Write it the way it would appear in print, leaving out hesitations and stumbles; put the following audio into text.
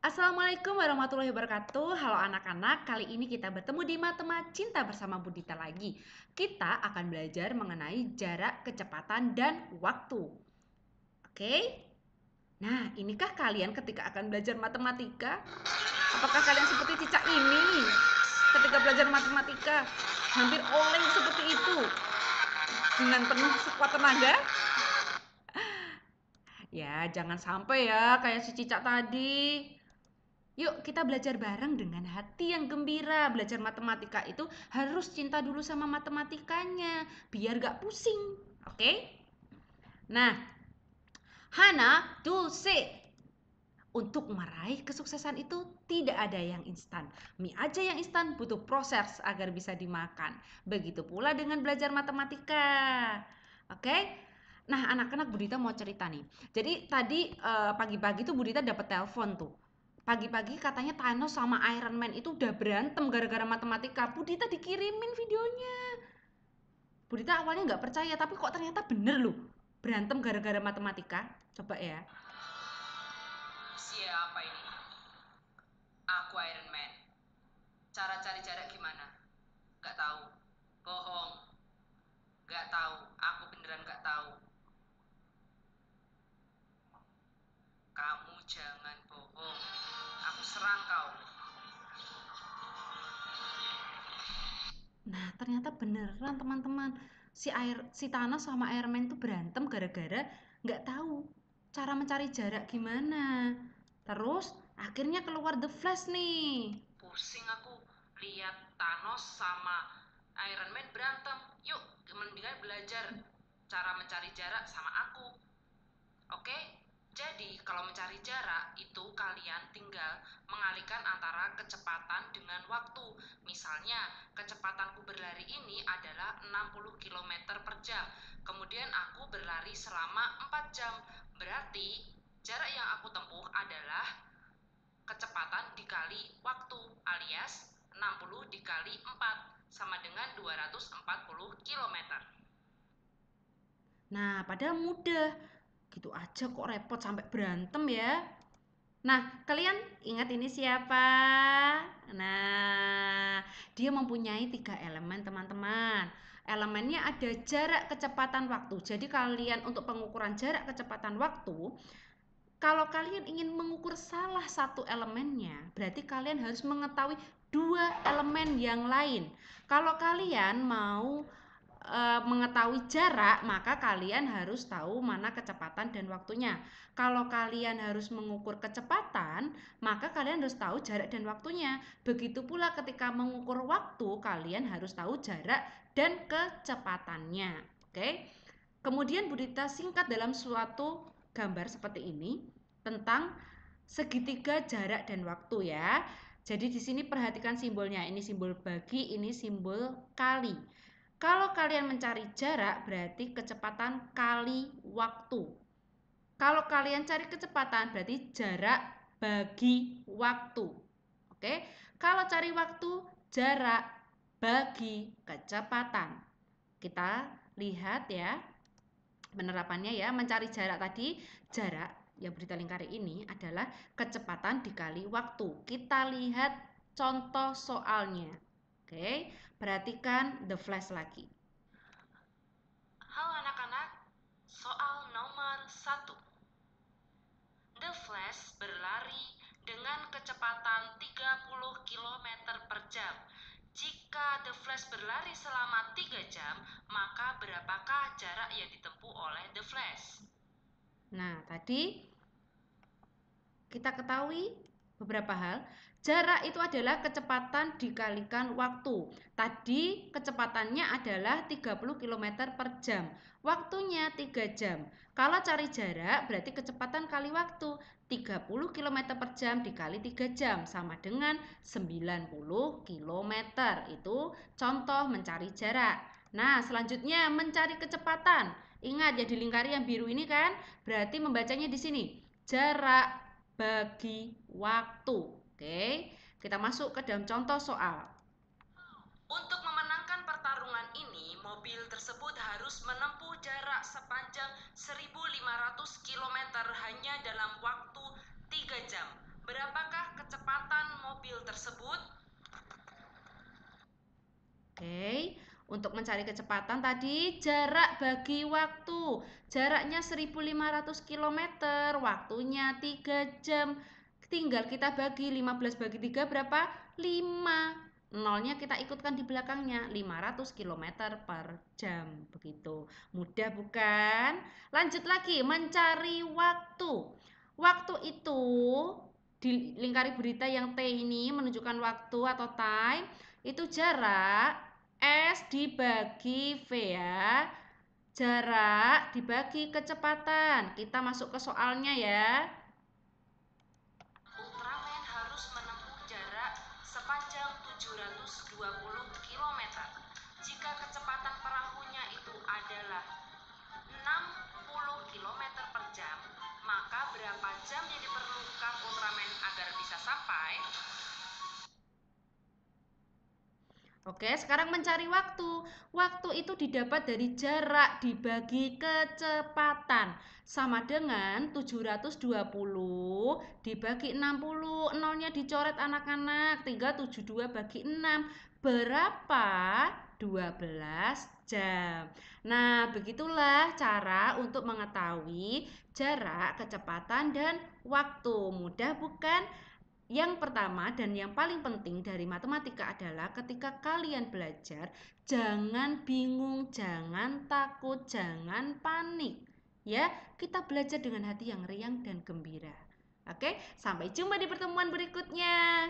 Assalamualaikum warahmatullahi wabarakatuh. Halo anak-anak, kali ini kita bertemu di Matematika Cinta bersama Budita lagi. Kita akan belajar mengenai jarak, kecepatan, dan waktu. Oke? Nah, inikah kalian ketika akan belajar matematika? Apakah kalian seperti cicak ini? Ketika belajar matematika, hampir oleng seperti itu. Dengan penuh sekuat tenaga? Ya, jangan sampai ya kayak si cicak tadi. Yuk kita belajar bareng dengan hati yang gembira. Belajar matematika itu harus cinta dulu sama matematikanya, biar gak pusing. Oke? Nah, Hana Dulce. Untuk meraih kesuksesan itu tidak ada yang instan. Mie aja yang instan butuh proses agar bisa dimakan. Begitu pula dengan belajar matematika. Oke? Nah, anak-anak Budita mau cerita nih. Jadi tadi pagi-pagi tuh Budita dapat telepon tuh. Pagi-pagi katanya Thanos sama Iron Man itu udah berantem gara-gara matematika. Budita dikirimin videonya. Budita awalnya nggak percaya, tapi kok ternyata bener loh. Berantem gara-gara matematika. Coba ya. Siapa ini? Aku Iron Man. Cara cari jarak gimana? Gak tahu. Bohong. Gak tahu. Aku beneran gak tahu. Kamu jangan bohong. Aku serang kau. Nah, ternyata beneran teman-teman. Si Thanos sama Iron Man tuh berantem gara-gara nggak tahu cara mencari jarak gimana. Terus akhirnya keluar The Flash nih. Pusing aku lihat Thanos sama Iron Man berantem. Yuk, mendingan belajar cara mencari jarak sama aku. Oke? Jadi, kalau mencari jarak itu kalian tinggal mengalihkan antara kecepatan dengan waktu. Misalnya, kecepatanku berlari ini adalah 60 km per jam. Kemudian aku berlari selama 4 jam. Berarti, jarak yang aku tempuh adalah kecepatan dikali waktu alias 60 dikali 4 sama dengan 240 km. Nah, padahal mudah. Gitu aja kok repot sampai berantem ya. Nah, kalian ingat ini siapa? Nah, dia mempunyai 3 elemen, teman-teman. Elemennya ada jarak, kecepatan, waktu. Jadi kalian untuk pengukuran jarak, kecepatan, waktu, kalau kalian ingin mengukur salah satu elemennya, berarti kalian harus mengetahui 2 elemen yang lain. Kalau kalian mau mengetahui jarak, maka kalian harus tahu mana kecepatan dan waktunya. Kalau kalian harus mengukur kecepatan, maka kalian harus tahu jarak dan waktunya. Begitu pula ketika mengukur waktu, kalian harus tahu jarak dan kecepatannya. Oke? Kemudian Budita singkat dalam suatu gambar seperti ini tentang segitiga jarak dan waktu ya. Jadi di sini perhatikan simbolnya. Ini simbol bagi, ini simbol kali. Kalau kalian mencari jarak berarti kecepatan kali waktu. Kalau kalian cari kecepatan berarti jarak bagi waktu. Oke? Kalau cari waktu jarak bagi kecepatan. Kita lihat ya penerapannya ya. Mencari jarak tadi, jarak yang berita lingkari ini adalah kecepatan dikali waktu. Kita lihat contoh soalnya. Oke, perhatikan The Flash lagi. Halo anak-anak, soal nomor 1. The Flash berlari dengan kecepatan 30 km per jam. Jika The Flash berlari selama 3 jam, maka berapakah jarak yang ditempuh oleh The Flash? Nah, tadi kita ketahui beberapa hal. Jarak itu adalah kecepatan dikalikan waktu. Tadi kecepatannya adalah 30 km per jam. Waktunya 3 jam. Kalau cari jarak berarti kecepatan kali waktu. 30 km per jam dikali 3 jam sama dengan 90 km. Itu contoh mencari jarak. Nah, selanjutnya mencari kecepatan. Ingat ya, di lingkari yang biru ini kan, berarti membacanya di sini. Jarak bagi waktu. Oke, kita masuk ke dalam contoh soal. Untuk memenangkan pertarungan ini, mobil tersebut harus menempuh jarak sepanjang 1.500 km hanya dalam waktu 3 jam. Berapakah kecepatan mobil tersebut? Oke, untuk mencari kecepatan tadi jarak bagi waktu. Jaraknya 1500 km, waktunya 3 jam. Tinggal kita bagi 15 bagi 3 berapa? 5. Nolnya kita ikutkan di belakangnya, 500 km per jam. Begitu. Mudah bukan? Lanjut lagi, mencari waktu. Waktu itu di lingkari berita yang T ini menunjukkan waktu atau time itu jarak S dibagi V ya. Jarak dibagi kecepatan. Kita masuk ke soalnya ya. Ultraman harus menempuh jarak sepanjang 720 km. Jika kecepatan perahunya itu adalah 60 km per jam, maka berapa jam yang diperlukan Ultraman agar bisa sampai? Oke, sekarang mencari waktu. Waktu itu didapat dari jarak dibagi kecepatan. Sama dengan 720 dibagi 60. Nolnya dicoret anak-anak. Tinggal 72 bagi 6. Berapa? 12 jam. Nah, begitulah cara untuk mengetahui jarak, kecepatan, dan waktu. Mudah bukan? Yang pertama dan yang paling penting dari matematika adalah ketika kalian belajar, jangan bingung, jangan takut, jangan panik. Ya, kita belajar dengan hati yang riang dan gembira. Oke, sampai jumpa di pertemuan berikutnya.